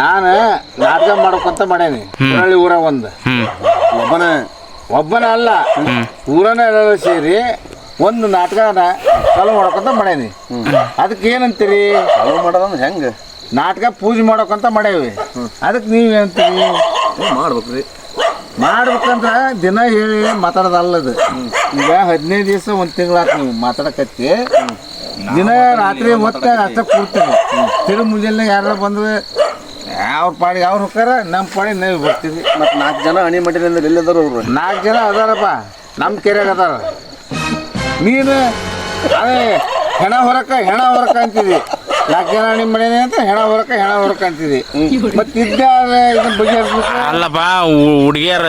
ನಾನು ನಾಟಕ ಮಾಡ್ಬೇಕಂತ ಮಾಡೇನಿ ಹುರಳ್ಳಿ ಊರಾಗ ಒಂದು ಒಬ್ಬನ ಅಲ್ಲ ಊರನ್ನ ಎಲ್ಲ ಸೇರಿ ಒಂದು ನಾಟಕನ ಚಾಲು ಮಾಡ್ಬೇಕಂತ ಮಾಡೇನಿ. ಅದಕ್ಕೆ ಏನಂತೀರಿ? ಚಾಲು ಮಾಡೋದಂದ್ರೆ ಹೆಂಗೆ? ನಾಟಕ ಪೂಜೆ ಮಾಡ್ಬೇಕಂತ ಮಾಡೇವಿ. ಅದಕ್ಕೆ ನೀವೇನಂತೀರಿ? ಮಾಡ್ಬೇಕ್ರಿ. ಮಾಡ್ಬೇಕಂದ್ರೆ ದಿನ ಹೇಳಿ ಮಾತಾಡೋದಲ್ಲದು. ಈಗ 15 ದಿವಸ ಒಂದು ತಿಂಗಳಾತು ನೀವು ಮಾತಾಡಕತ್ತಿ. ದಿನ ರಾತ್ರಿ ಹೊತ್ತಾಗ ಅಷ್ಟ ಕೂಡ್ತೀನಿ. ತಿರು ಮುಂಜಾನೆ ಯಾರು ಬಂದ್ರೆ ಅವ್ರ ಪಾಡಿಗೆ ಅವ್ರು ಹೋಗ್ತಾರ, ನಮ್ಮ ಪಾಡಿಗೆ ನಾವು ಬರ್ತೀವಿ. ಮತ್ತು 4 ಜನ ಅಣಿ ಮಟ್ಟಿನ ಅಂದ್ರೆ ಎಲ್ಲಿದಾರ ಅವ್ರು? 4 ಜನ ಅದಾರಪ್ಪ, ನಮ್ಮ ಕೆರೆಗೆ ಅದಾರ. ನೀನು ಅದೇ ಹೆಣ ಹೊರಕ ಅಂತಿದ್ದಿ. 4 ಜನ ಅಣಿ ಮನೇನೆ ಅಂತ ಹೆಣ ಹೊರಕ ಅಂತಿದ್ದಿ. ಮತ್ತೆ ಇದನ್ನ ಬಗೆಹರಿಸ್ಬೇಕು. ಅಲ್ಲಪ್ಪ, ಹುಡುಗಿಯರ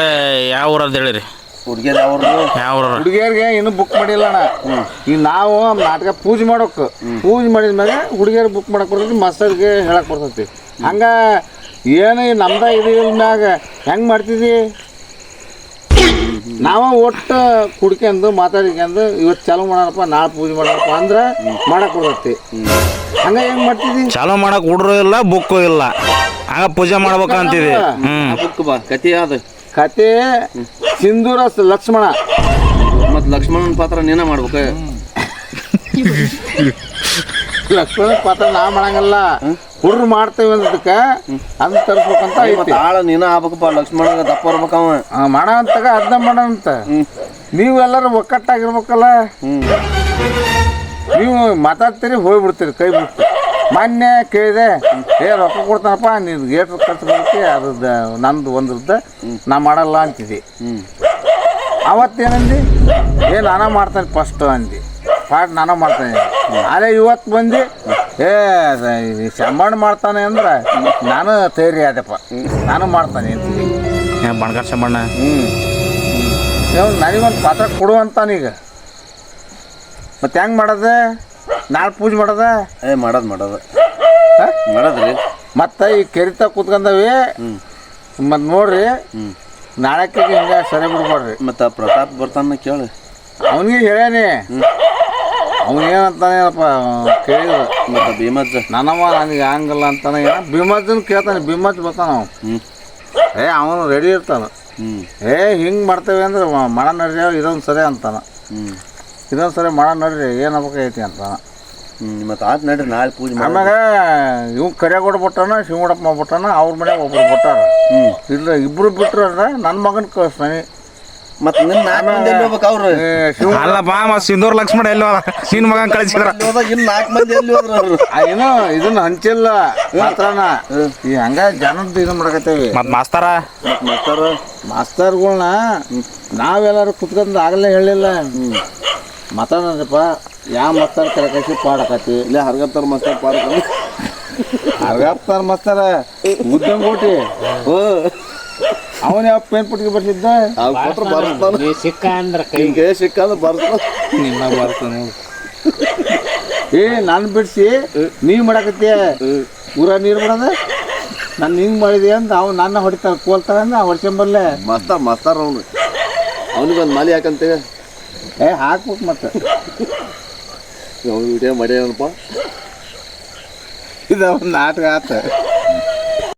ಯಾವ ಊರದ್ದು ಹೇಳಿರಿ? ಹುಡುಗಿಯರು ಯಾವ ಹುಡುಗಿಯರಿಗೆ ಇನ್ನೂ ಬುಕ್ ಮಾಡಿಲ್ಲ ಅಣ್ಣ. ಈಗ ನಾವು ನಾಟಕ ಪೂಜೆ ಮಾಡೋಕೆ ಪೂಜೆ ಮಾಡಿದ್ಮ್ಯಾಗ ಹುಡುಗಿಯರು ಬುಕ್ ಮಾಡಕ್ಕೆ ಬರ್ತೈತಿ, ಮಾಸ್ತರ್ಗೆ ಹೇಳಕ್ಕೆ ಬರ್ತೈತಿ. ಹಂಗ ಏನು ನಮ್ದ ಇದು ಮ್ಯಾಗ ಹೆಂಗೆ ಮಾಡ್ತಿದ್ವಿ ನಾವು? ಒಟ್ಟು ಕುಡ್ಕೊಂಡು ಮಾತಾಡ್ಕೊಂಡು ಇವತ್ತು ಚಾಲು ಮಾಡೋಣಪ್ಪ, ನಾಳೆ ಪೂಜೆ ಮಾಡೋಣಪ್ಪ ಅಂದ್ರೆ ಮಾಡಕ್ಕೆ ಬರ್ತೈತಿ. ಹಂಗ ಹೆಂಗೆ ಮಾಡ್ತಿದ್ವಿ? ಚಾಲು ಮಾಡಕ್ಕೆ ಹುಡ್ರು ಇಲ್ಲ, ಬುಕ್ಕು ಇಲ್ಲ, ಹಂಗ ಪೂಜೆ ಮಾಡ್ಬೇಕಂತಿದ್ವಿ. ಬುಕ್ ಬಾ ಕತೆ ಅದ. ಕತೆ ಸಿಂಧೂರ ಲಕ್ಷ್ಮಣ. ಮತ್ತು ಲಕ್ಷ್ಮಣನ ಪಾತ್ರ ನೀನ ಮಾಡ್ಬೇಕು. ಲಕ್ಷ್ಮಣ ಪಾತ್ರ ನಾ ಮಾಡಂಗಲ್ಲ, ಹುಡ್ರು ಮಾಡ್ತೇವೆ ಅನ್ನೋದಕ್ಕೆ ಅದನ್ನ ತರಿಸ್ಬೇಕಂತ ಐತಿ. ಆಳ ನೀನ ಆಗ್ಬೇಕಪ್ಪ, ಲಕ್ಷ್ಮಣಗ ದಪ್ಪ ಬರ್ಬೇಕ ಅವ. ಮಾಡೋ ಅಂತಾಗ ಅದನ್ನ ಮಾಡೋಂತ. ನೀವು ಎಲ್ಲರೂ ಒಕ್ಕಟ್ಟಾಗಿರ್ಬೇಕಲ್ಲ. ನೀವು ಮಾತಾಡ್ತೀರಿ, ಹೋಗ್ಬಿಡ್ತೀರಿ, ಕೈ ಬಿಡ್ತೀರಿ. ಮೊನ್ನೆ ಕೇಳಿದೆ, ರೊಕ್ಕ ಕೊಡ್ತಾನಪ್ಪ, ನೀನು ಗೇಟ್ ಖರ್ಚು ಬರುತ್ತೆ, ಅದ್ರದ್ದು ನಂದು ಒಂದ್ರದ್ದು ನಾ ಮಾಡಲ್ಲ ಅಂತಿದ್ದಿ. ಅವತ್ತೇನಂದು ನಾನ ಮಾಡ್ತಾನೆ ಫಸ್ಟ್ ಅಂದು ಪಾಟ್ ನಾನ ಮಾಡ್ತಾನೆ. ಅದೇ ಇವತ್ತು ಬಂದು ಶಂಬಣ್ಣ ಮಾಡ್ತಾನೆ ಅಂದ್ರೆ ನಾನು ತಯಾರಿ ಆದಪ್ಪ, ನಾನು ಮಾಡ್ತಾನೆ ಅಂತೀವಿ. ಬಣಗಾರ ಶಂಬಣ್ಣ ನನಗೊಂದು ಪಾತ್ರ ಕೊಡುವಂತಾನೀಗ. ಮತ್ತೆ ಹೆಂಗೆ ಮಾಡೋದೆ? ನಾಳೆ ಪೂಜೆ ಮಾಡೋದ? ಮಾಡೋದ್ರಿ. ಮತ್ತು ಈ ಕೆರಿತ ಕೂತ್ಕೊಂಡವಿ. ಮತ್ತು ನೋಡ್ರಿ, ನಾಳಕ್ಕೆ ಹಿಂಗೆ ಸರಿ ಬಿಡ್ಬಾರ್ರಿ. ಮತ್ತು ಪ್ರತಾಪ್ ಬರ್ತಾನ ಕೇಳಿ, ಅವನಿಗೆ ಹೇಳೇನಿ. ಅವನೇನಂತಾನೇನಪ್ಪ ಕೇಳಿದ್ರು. ಮತ್ತು ಭೀಮಜ್ಜ ನನವ ನನಗೆ ಹಂಗಲ್ಲ ಅಂತಾನೆ. ಭೀಮಜ್ಜನ ಕೇಳ್ತಾನೆ, ಭೀಮಜ್ಜ ಬರ್ತಾನ ಅವ. ಅವನು ರೆಡಿ ಇರ್ತಾನ. ಹಿಂಗೆ ಮಾಡ್ತೇವೆ ಅಂದ್ರೆ ಮಾಡ ನಡ್ರಿ, ಇದೊಂದು ಸರಿ ಅಂತಾನ. ಇದೊಂದು ಸರಿ ಮಾಡ ನಡ್ರಿ, ಏನಾಗಬೇಕೈತಿ ಅಂತಾನ. ಮತ್ತು ಆಯ್ತು ನಡ್ರಿ, ನಾಳೆ ಪೂಜೆ. ಆಮ್ಯಾಗ ಇವ್ ಕರಿಯಾಗೋಡ್ ಬಿಟ್ಟಾನ, ಶಿವಗಡಪ್ಪ ಬಿಟ್ಟಾನ, ಅವ್ರ ಮನ್ಯಾಗ ಒಬ್ರು ಬಿಟ್ಟಾರ. ಇಲ್ಲ ಇಬ್ರು ಬಿಟ್ರ ನನ್ನ ಮಗನ ಕಳಿಸ್ತಾನೆ. ಮತ್ತು ನಿನ್ನ 4 ಮಂದಿ ಎಲ್ಲಿ ಹೋಗ್ಬೇಕು? ಅವ್ರು ಅಲ್ಲಪ್ಪ, ಸಿಂಧೂರ್ ಲಕ್ಷ್ಮಣ ಎಲ್ಲೋ ನಿನ್ನ ಮಗನ ಕಳಿಸಿದ್ರ. ಇನ್ನು 4 ಮಂದಿ ಎಲ್ಲಿ ಹೋದ್ರ ಅವ್ರು? ಏನೋ ಇದನ್ನ ಹಂಚಿಲ್ಲ ಮಾತ್ರನ. ಈ ಹಂಗ ಜನದ್ದು ಇದನ್ನ ಮಾಡಕತ್ತೇವಿ. ಮತ್ತು ಮಾಸ್ತರ್ಗಳ್ನ ನಾವೆಲ್ಲರೂ ಕುತ್ಕೊಂಡು ಆಗಲೇ ಹೇಳಿಲ್ಲ. ಮಾತಾಡಪ್ಪ, ಯಾವ ಮಾಸ್ತಾರ ಕರೆಕಸಿ ಪಾಡಕತಿ ಇಲ್ಲ ಹರ್ಗಪ್ತಾರ ಮಾಸ್ತಾರ ಪಾಡಕ. ಹರ್ಗಪ್ತಾರ ಮಾಸ್ತಾರ ಉದ್ದಂಗೋಟಿ. ಅವನ ಯಾವ ಪೇನ್ ಪುಟ್ಟಿಗೆ ಬರ್ತಿದ್ದ ಸಿಕ್ಕ ಅಂದ್ರೆ ಬರ್ತಾನ. ನಾನು ಬಿಡಿಸಿ ನೀವ್ ಮಾಡಕತ್ತೀಯ ಊರ ನೀರು ಮಾಡೋದ. ನಾನು ಹಿಂಗೆ ಮಾಡಿದೆ ಅಂತ ಅವ್ನು ನನ್ನ ಹೊಡಿತಾರ, ಕೋಲ್ತಾರ ಅಂದ್ರೆ ಹೊಡ್ಸಂಬರ್ಲೆ. ಮಾಸ್ತಾರ ಅವನಿಗೊಂದು ಮಾಲಿ ಹಾಕಂತೇವೆ. ಹಾಕ್ಬೇಕು ಮತ್ತೆ. ವಿಡಿಯೋ ಮಾಡ್ಯಾನಪ್ಪ. ಇದು ಒಂದು ನಾಟಕ ಆತ.